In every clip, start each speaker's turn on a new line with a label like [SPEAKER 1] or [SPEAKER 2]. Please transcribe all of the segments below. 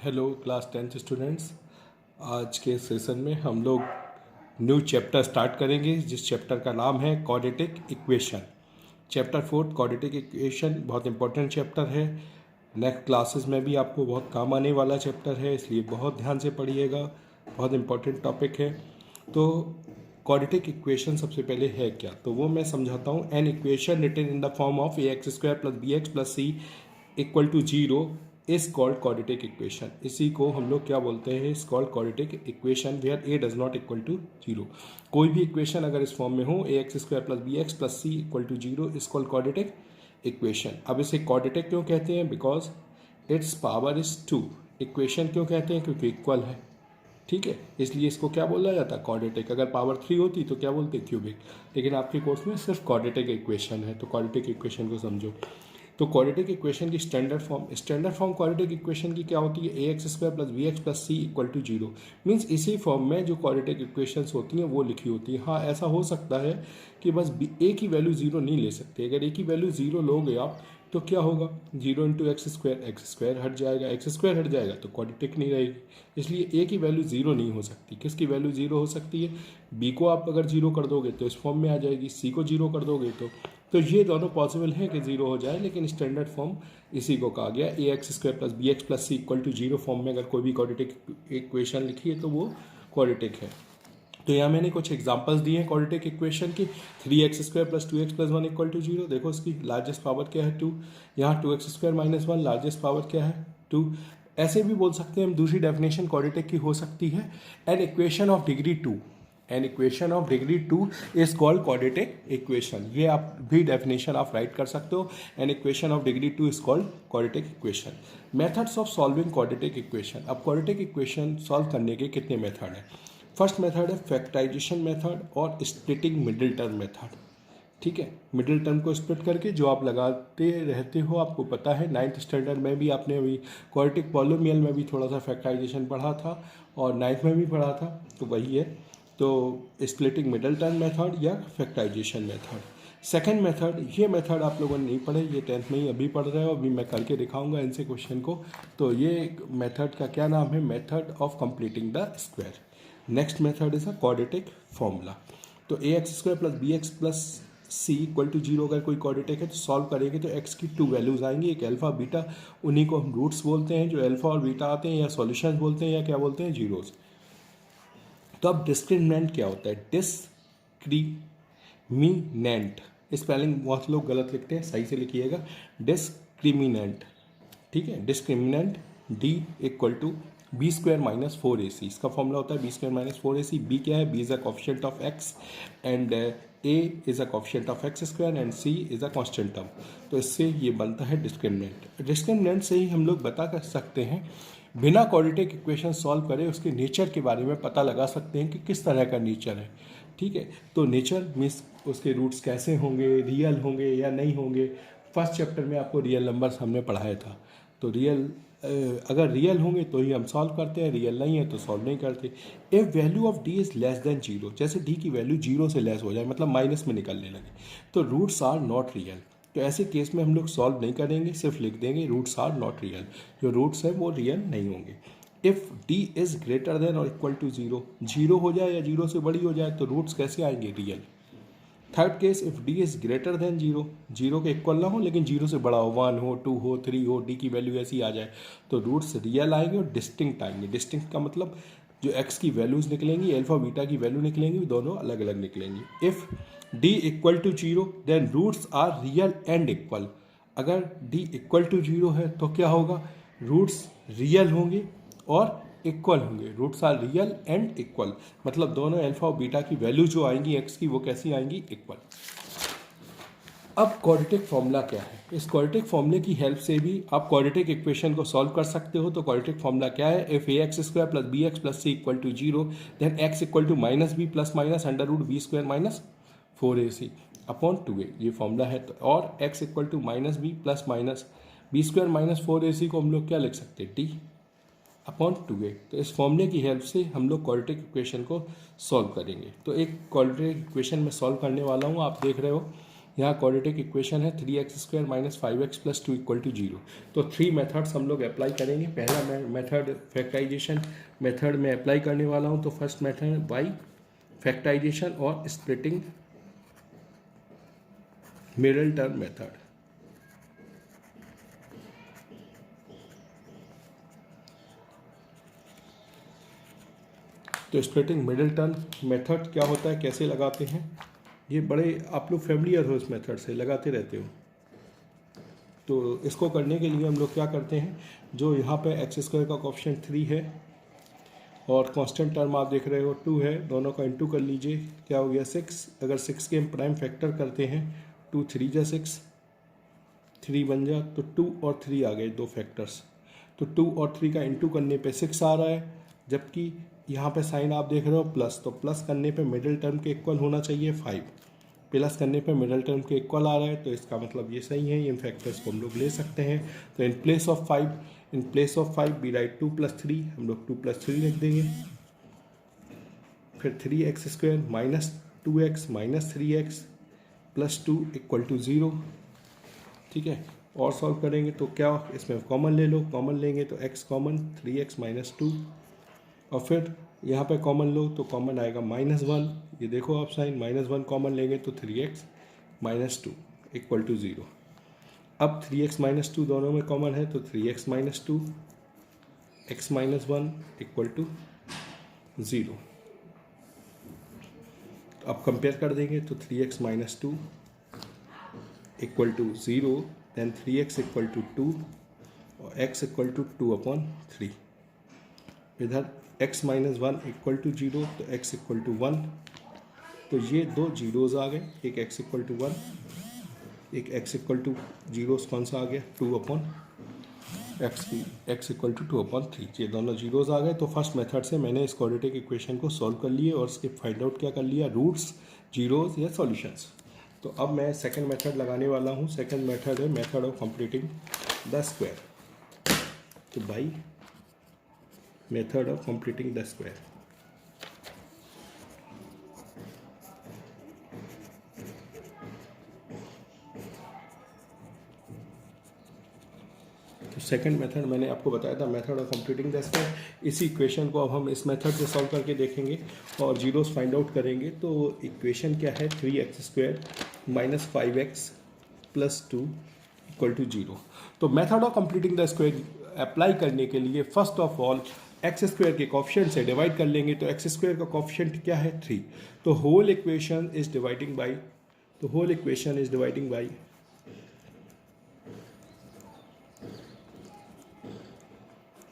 [SPEAKER 1] Hello class 10th students. आज के session में हम लोग न्यू चैप्टर स्टार्ट करेंगे जिस चैप्टर का नाम है quadratic equation. Chapter 4 quadratic equation बहुत इंपॉर्टेंट चैप्टर है। नेक्स्ट क्लासेस में भी आपको बहुत काम आने वाला चैप्टर है, इसलिए बहुत ध्यान से पढ़िएगा। बहुत इंपॉर्टेंट टॉपिक है। तो क्वाड्रेटिक इक्वेशन सबसे पहले है क्या, तो वो मैं समझाता हूँ। An equation written in the form of ax² + bx + c equal to 0 is called quadratic equation. इसी को हम लोग क्या बोलते हैं, is called quadratic equation where a does not equal to 0। कोई भी इक्वेशन अगर इस फॉर्म में हो ax² + bx + c equal to 0 is called quadratic equation. अब इसे क्वाड्रेटिक क्यों कहते हैं, because its power is 2। Equation क्यों कहते हैं, क्योंकि इक्वल है, ठीक है, इसलिए इसको क्या बोला जाता है, क्वाड्रेटिक। अगर पावर 3 होती तो क्या बोलते, क्यूबिक। लेकिन आपके कोर्स में सिर्फ क्वाड्रेटिक इक्वेशन है, तो क्वाड्रेटिक इक्वेशन को समझो। तो क्वाड्रेटिक इक्वेशन की स्टैंडर्ड फॉर्म क्वाड्रेटिक इक्वेशन की क्या होती है, ax² + bx + c equal to 0। Means इसी फॉर्म में जो क्वाड्रेटिक इक्वेशंस होती हैं वो लिखी होती है। हाँ, ऐसा हो सकता है कि बस a की वैल्यू 0 नहीं ले सकते। अगर a की वैल्यू 0 लोगे आप तो क्या होगा, 0 × x², हट जाएगा, x² हट जाएगा तो क्वाड्रेटिक नहीं रहेगी। इसलिए a की वैल्यू 0 नहीं हो सकती। किसकी वैल्यू 0 हो सकती है, b को आप अगर 0 कर दोगे तो इस फॉर्म में आ जाएगी, c को 0 कर दोगे तो ये दोनों पॉसिबल है कि 0 हो जाए, लेकिन स्टैंडर्ड फॉर्म इसी को कहा गया। ax² + bx + c equal to 0 form में अगर कोई भी क्वाड्रेटिक इक्वेशन लिखी है तो वो क्वाड्रेटिक है। तो यहाँ मैंने कुछ एग्जांपल्स दिए हैं क्वाड्रेटिक इक्वेशन की। 3x² + 2x + 1 equal to 0। देखो इसकी लार्जेस्ट पावर क्या है, 2। यहाँ 2x² - 1 लार्जेस्ट पावर क्या है, 2। ऐसे भी बोल सकते हैं हम, दूसरी डेफिनेशन क्वाड्रेटिक की हो सकती है, an equation of degree 2। An equation of degree 2 is called quadratic equation. ये आप भी डेफिनेशन आप राइट कर सकते हो, an equation of degree 2 is called quadratic equation. Methods of solving quadratic equation. अब क्वाड्रेटिक इक्वेशन सॉल्व करने के कितने मेथड हैं। फर्स्ट मेथड है फैक्टराइजेशन मेथड और स्प्लिटिंग मिडिल टर्म मेथड। ठीक है, मिडिल टर्म को स्प्लिट करके जो आप लगाते रहते हो, आपको पता है 9th स्टैंडर्ड में भी आपने अभी क्वाड्रेटिक पॉलिनोमियल में भी थोड़ा सा फैक्टराइजेशन पढ़ा था और 9th में भी पढ़ा था, तो वही है। तो स्प्लिटिंग मिडिल टर्म मेथड या फैक्टराइजेशन मेथड। सेकंड मेथड, ये मेथड आप लोगों ने नहीं पढ़े, ये 10th में ही अभी पढ़ रहे हो, अभी मैं करके दिखाऊंगा इनसे क्वेश्चन को। तो ये मेथड का क्या नाम है, method of completing the square. Next method is a quadratic formula. तो ax² + bx + c equal to 0 अगर कोई क्वाड्रेटिक है तो सॉल्व करेंगे तो x की 2 वैल्यूज आएंगी, एक अल्फा बीटा, उन्हीं को हम रूट्स बोलते हैं। जो अल्फा और बीटा आते हैं या सॉल्यूशंस बोलते हैं या क्या बोलते हैं, जीरोस। तो अब डिस्क्रिमिनेंट क्या होता है, डिस्क्रिमिनेंट, स्पेलिंग बहुत लोग गलत लिखते हैं, सही से लिखिएगा, डिस्क्रिमिनेंट। ठीक है, discriminant d equal to b² - 4ac। इसका फॉर्मूला होता है b² - 4ac। b क्या है, b is a coefficient of x and a is a coefficient of x² and c is a constant term. तो इससे ये बनता है डिस्क्रिमिनेंट। डिस्क्रिमिनेंट से ही हम लोग बता कर सकते हैं, बिना क्वाड्रेटिक इक्वेशन सॉल्व करे उसके नेचर के बारे में पता लगा सकते हैं कि किस तरह का नेचर है। ठीक है, तो नेचर मीन्स उसके रूट्स कैसे होंगे, रियल होंगे या नहीं होंगे। फर्स्ट चैप्टर में आपको रियल नंबर्स हमने पढ़ाया था। तो रियल अगर रियल होंगे तो ही हम सॉल्व करते हैं, रियल नहीं है तो सॉल्व नहीं करते। If value of D is less than 0, जैसे डी की वैल्यू 0 से लेस हो जाए, मतलब माइनस में निकलने लगे, तो रूट्स आर नॉट रियल। तो ऐसे केस में हम लोग सॉल्व नहीं करेंगे, सिर्फ लिख देंगे रूट्स आर नॉट रियल। जो रूट्स हैं वो रियल नहीं होंगे। If D is greater than और इक्वल टू 0, 0 हो जाए या 0 से बड़ी हो जाए तो रूट्स कैसे आएंगे, real. Third case, if D is greater than 0, 0 के इक्वल ना हो लेकिन 0 से बड़ा हो, 1 हो, 2 हो, 3 हो, डी की वैल्यू ऐसी आ जाए, तो रूट्स रियल आएंगे और डिस्टिंक्ट आएंगे। डिस्टिंक्ट का मतलब जो x की वैल्यूज निकलेंगी, अल्फा बीटा की वैल्यू निकलेंगी, दोनों अलग अलग निकलेंगी। If d equal to 0 then roots are real and equal. अगर d इक्वल टू 0 है तो क्या होगा, रूट्स रियल होंगे और इक्वल होंगे। Roots are real and equal, मतलब दोनों अल्फा और बीटा की वैल्यू जो आएंगी x की वो कैसी आएंगी, इक्वल। अब क्वाड्रेटिक फॉर्मूला क्या है, इस क्वाड्रेटिक फॉर्मूले की हेल्प से भी आप क्वाड्रेटिक इक्वेशन को सॉल्व कर सकते हो। तो क्वाड्रेटिक फॉर्मूला क्या है, if ax² + bx + c equal to 0 then x equal to -b + √b² - 4ac upon 2a। ये फॉर्मूला है। तो और x equal to -b + b² - 4ac को हम लोग क्या लिख सकते हैं, d अपॉन 2a। तो इस फॉर्मूले की हेल्प से हम लोग क्वाड्रेटिक इक्वेशन को सॉल्व करेंगे। तो एक क्वाड्रेटिक इक्वेशन में सॉल्व करने वाला हूँ, आप देख रहे हो यहाँ क्वाड्रेटिक इक्वेशन है 3x² - 5x + 2 = 0। तो 3 मेथड्स हम लोग अप्लाई करेंगे। पहला मेथड फैक्टराइजेशन मेथड में अप्लाई करने वाला हूँ। तो फर्स्ट मेथड बाई फैक्टराइजेशन और स्प्लिटिंग मिडिल टर्म मेथड। तो स्प्लिटिंग मिडिल टर्म मेथड क्या होता है, कैसे लगाते हैं, ये बड़े आप लोग फैमिलियर हो इस मेथड से, लगाते रहते हो। तो इसको करने के लिए हम लोग क्या करते हैं, जो यहाँ पे x² का कोएफिशिएंट 3 है और कांस्टेंट टर्म आप देख रहे हो 2 है, दोनों का इंटू कर लीजिए, क्या हो गया 6। अगर 6 के हम प्राइम फैक्टर करते हैं 2 3 जा 6, 3 बन जा, तो 2 और 3 आ गए दो फैक्टर्स। तो 2 और 3 का इंटू करने पे 6 आ रहा है, जबकि यहाँ पे साइन आप देख रहे हो प्लस, तो प्लस करने पे मिडिल टर्म के इक्वल होना चाहिए 5, प्लस करने पे मिडिल टर्म के इक्वल आ रहा है, तो इसका मतलब ये सही है। इन फैक्टर्स को हम लोग ले सकते हैं। तो in place of 5 we write 2 + 3, हम लोग 2 + 3 लिख देंगे। फिर 3x² - 2x - 3x + 2 = 0। ठीक है, और सॉल्व करेंगे तो क्या, इसमें कॉमन ले लो, कॉमन लेंगे तो x कॉमन, 3x - 2, और फिर यहाँ पे कॉमन लो तो कॉमन आएगा -1। ये देखो आप साइन, -1 कॉमन लेंगे तो 3x - 2 = 0। अब 3x - 2 दोनों में कॉमन है, तो 3x - 2 x - 1 = 0। तो अब कंपेयर कर देंगे तो 3x - 2 = 0, देन 3x = 2 और x = 2/3। इधर x - 1 = 0, तो x = 1। तो ये दो जीरोज़ आ गए, एक x = 1, एक x = 0, कौन सा आ गया 2/x = 2/3, ये दोनों जीरोज़ आ गए। तो फर्स्ट मेथड से मैंने इस क्वाड्रेटिक इक्वेशन को सॉल्व कर लिए और इसके फाइंड आउट क्या कर लिया, रूट्स, जीरोज़ या सॉल्यूशंस। तो अब मैं सेकंड मेथड लगाने वाला हूँ। सेकंड मेथड है method of completing the square. तो by method of completing the square, तो सेकंड मेथड मैंने आपको बताया था method of completing the square. इसी इक्वेशन को अब हम इस मेथड से सॉल्व करके देखेंगे और जीरोस फाइंड आउट करेंगे। तो इक्वेशन क्या है, 3x² - 5x + 2 = 0। तो method of completing the square apply करने के लिए फर्स्ट ऑफ ऑल x² के कोएफिशिएंट से डिवाइड कर लेंगे। तो x² का कोएफिशिएंट क्या है 3, तो whole equation is dividing by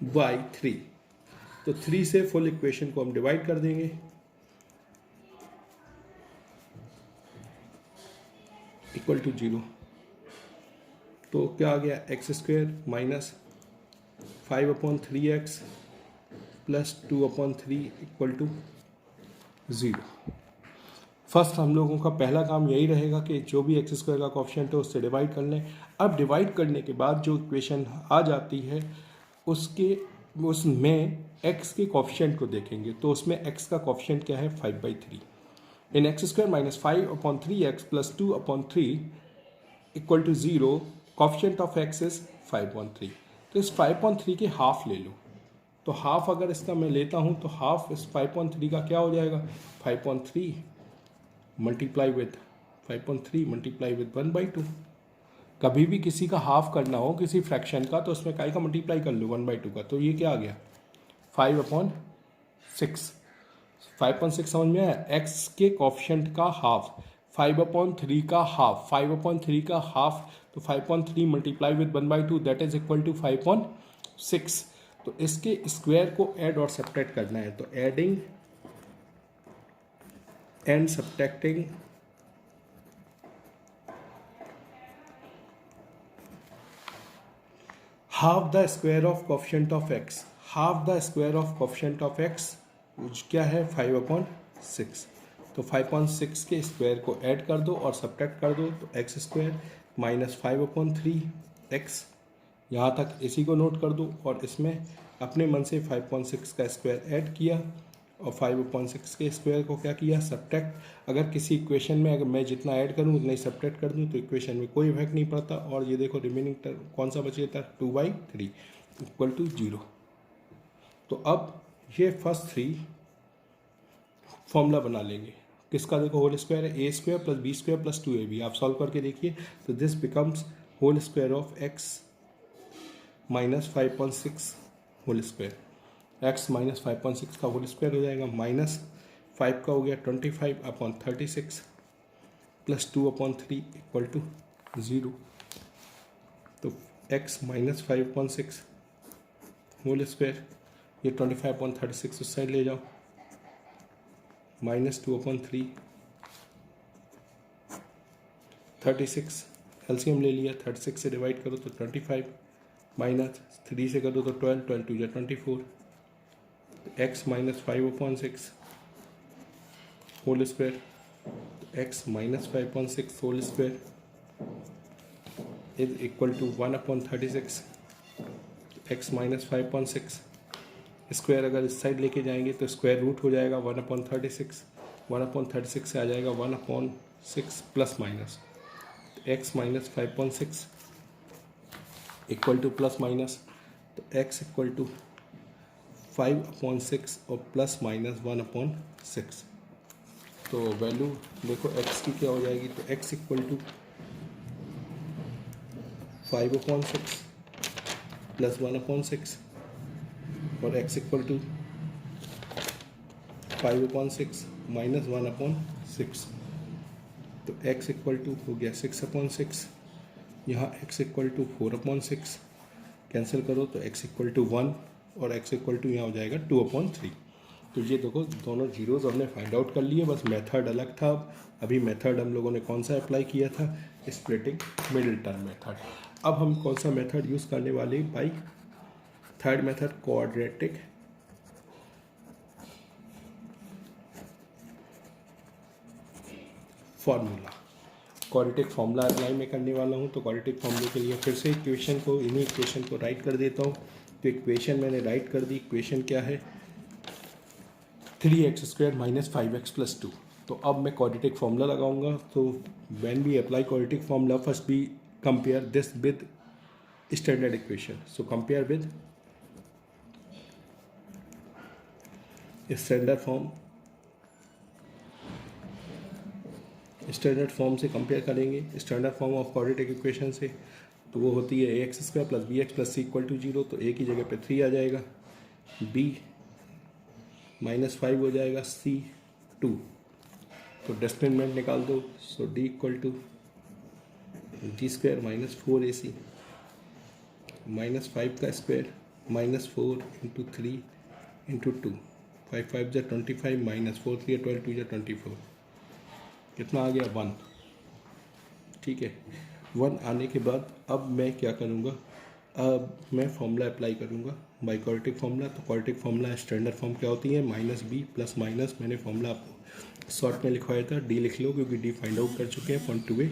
[SPEAKER 1] by 3। तो 3 से फुल इक्वेशन को हम डिवाइड कर देंगे, = 0। तो क्या आ गया, x² - 5/3x + 2/3 = 0। फर्स्ट हम लोगों का पहला काम यही रहेगा कि जो भी x² का कोएफिशिएंट है उससे डिवाइड कर लें। अब डिवाइड करने के बाद जो इक्वेशन आ जाती है उसमें x के कोएफिशिएंट को देखेंगे। तो उसमें x का कोएफिशिएंट क्या है, 5/3। इन x² - 5/3x + 2/3 = 0, coefficient of x is 5/3। तो इस 5/3 के हाफ ले लो। तो हाफ अगर इसका मैं लेता हूँ तो हाफ इस 5/3 का क्या हो जाएगा, 5/3 मल्टीप्लाई विथ 1/2। कभी भी किसी का हाफ करना हो किसी फ्रैक्शन का, तो उसमें काय का मल्टीप्लाई कर लो 1/2 का। तो ये क्या आ गया 5/6। 5/6 समझ में आया। x के कोएफिशिएंट का हाफ, 5/3 का हाफ, 5/3 का हाफ, तो 5/3 multiply with 1/2 that is equal to 5/6। तो इसके स्क्वायर को ऐड और सब्ट्रैक्ट करना है। तो adding and subtracting half the square of coefficient of x, half the square of coefficient of x क्या है 5/6। तो 5/6 के स्क्वायर को ऐड कर दो और सब्ट्रैक्ट कर दो। तो x² - 5/3x, यहाँ तक इसी को नोट कर दो और इसमें अपने मन से 5/6 का स्क्वायर ऐड किया और 5/6 के स्क्वायर को क्या किया, सब्ट्रैक्ट। अगर किसी इक्वेशन में अगर मैं जितना ऐड करूँ उतना ही सब्ट्रैक्ट कर दूँ तो इक्वेशन में कोई इफेक्ट नहीं पड़ता। और ये देखो रिमेनिंग टर्म कौन सा बच था, 2/3 इक्वल टू 0। तो अब ये फर्स्ट 3 फॉर्मूला बना लेंगे। किसका, देखो होल स्क्वायर है, a² + b² + 2ab। आप सॉल्व करके देखिए तो this becomes whole square of x minus 5/6 whole square. x minus 5/6 का होल स्क्वायर हो जाएगा, माइनस 5 का हो गया 25/36 प्लस 2/3 इक्वल टू 0। तो x माइनस 5/6 होल स्क्वायर, ये 25/36 उस साइड ले जाओ, माइनस 2/3 36 एलसीएम ले लिया, 36 से डिवाइड करो तो 25, माइनस 3 से करो तो 12, 12 2 24, x minus 5/6 whole square, x minus 5/6 whole square is equal to 1/36। x minus 5/6 square अगर इस साइड लेके जाएंगे तो स्क्वायर रूट हो जाएगा 1/36। 1/36 से आ जाएगा 1/6 plus minus x minus 5/6 equal two plus minus, तो x इक्वल टू 5/6 और प्लस माइनस 1/6। तो वैल्यू देखो x की क्या हो जाएगी, तो x इक्वल टू 5/6 प्लस 1/6 और x इक्वल टू 5/6 माइनस 1/6। तो x इक्वल टू हो गया 6/6, यहाँ x इक्वल टू 4/6, कैंसिल करो तो x इक्वल टू 1 और x इक्वल टू यहाँ हो जाएगा 2/3। तो ये देखो दोनों जीरोज़ हमने फाइंड आउट कर लिए, बस मेथड अलग था। अभी मेथड हम लोगों ने कौन सा अप्लाई किया था, स्प्लिटिंग मिडिल टर्म मेथड। अब हम कौन सा मेथड यूज़ करने वाले, by third method, quadratic formula. Quadratic formula apply मैं करने वाला हूँ। तो क्वाड्रेटिक फार्मूले के लिए फिर से इक्वेशन को, इन्हीं इक्वेशन को राइट कर देता हूँ। तो इक्वेशन मैंने राइट कर दी। इक्वेशन क्या है, 3x² माइनस 5x प्लस 2। तो अब मैं क्वाड्रेटिक फार्मूला लगाऊंगा। तो when we apply quadratic formula, first we compare this with standard equation. So compare with standard form, standard form से कंपेयर करेंगे standard form of quadratic equation से। तो वो होती है ax² plus bx plus c equal to 0। तो a की जगह पे 3 आ जाएगा, b माइनस 5 हो जाएगा, c 2। तो डिस्प्लेसमेंट निकाल दो। So d equal to g² minus 4ac minus 5 का स्क्वायर माइनस 4 इंटू 3 इंटू 2, 5 5 जा 25 माइनस 4 3 12 2 जा 24, कितना आ गया 1। ठीक है, 1 आने के बाद अब मैं क्या करूँगा, अब मैं फॉर्मूला अप्लाई करूँगा बाई क्वाड्रेटिक फार्मूला। तो क्वाड्रेटिक फार्मूला स्टैंडर्ड फॉर्म क्या होती है, माइनस बी प्लस माइनस, मैंने फॉर्मूला आपको शॉर्ट में लिखवाया था, डी लिख लो क्योंकि डी फाइंड आउट कर चुके हैं। पॉइंट टू वे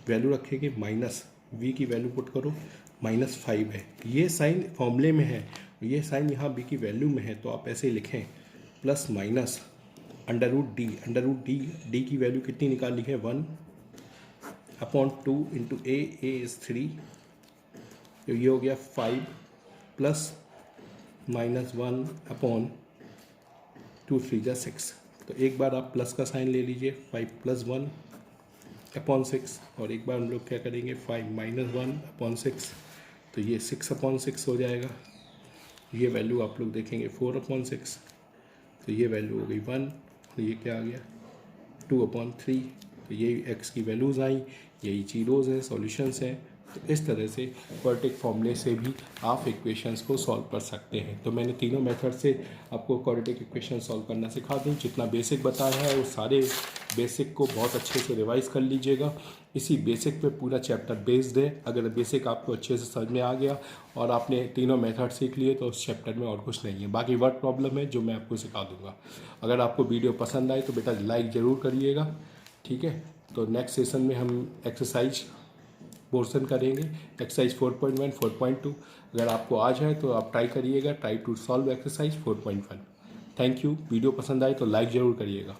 [SPEAKER 1] वैल्यू रखेंगे, माइनस वी की वैल्यू पुट करो, -5 है। ये साइन फॉर्मूले में है, ये साइन यहाँ बी की वैल्यू में है, तो आप ऐसे ही लिखें प्लस माइनस √ डी की वैल्यू कितनी निकाली है 1/2 इंटू ए इज़ 3, तो ये हो गया 5 प्लस -1/2 3 जा 6। तो एक बार आप प्लस का साइन ले लीजिए, 5 + 1/6, और एक बार हम लोग क्या करेंगे 5 - 1/6, तो ये 6/6 हो जाएगा। ये वैल्यू आप लोग देखेंगे 4/6, तो ये वैल्यू हो गई 1, और ये क्या आ गया 2/3। तो यही x की वैल्यूज़ आई, यही जीरोज़ हैं, सॉल्यूशंस हैं। तो इस तरह से क्वाड्रेटिक फॉर्मूले से भी आप इक्वेशंस को सॉल्व कर सकते हैं। तो मैंने तीनों मेथड से आपको क्वाड्रेटिक इक्वेशन सॉल्व करना सिखा दी। जितना बेसिक बताया है वो सारे बेसिक को बहुत अच्छे से रिवाइज़ कर लीजिएगा। इसी बेसिक पे पूरा चैप्टर बेस्ड है। अगर बेसिक आपको अच्छे से समझ में आ गया और आपने तीनों मेथड सीख लिए तो उस चैप्टर में और कुछ नहीं है। बाकी वर्ड प्रॉब्लम है जो मैं आपको सिखा दूँगा। अगर आपको वीडियो पसंद आए तो बेटा लाइक ज़रूर करिएगा, ठीक है। तो नेक्स्ट सेशन में हम एक्सरसाइज पोर्शन करेंगे, एक्सरसाइज 4.1 4.2। अगर आपको आ जाए तो आप ट्राई करिएगा, try to solve exercise 4.1। Thank you. Video पसंद आए तो लाइक ज़रूर करिएगा।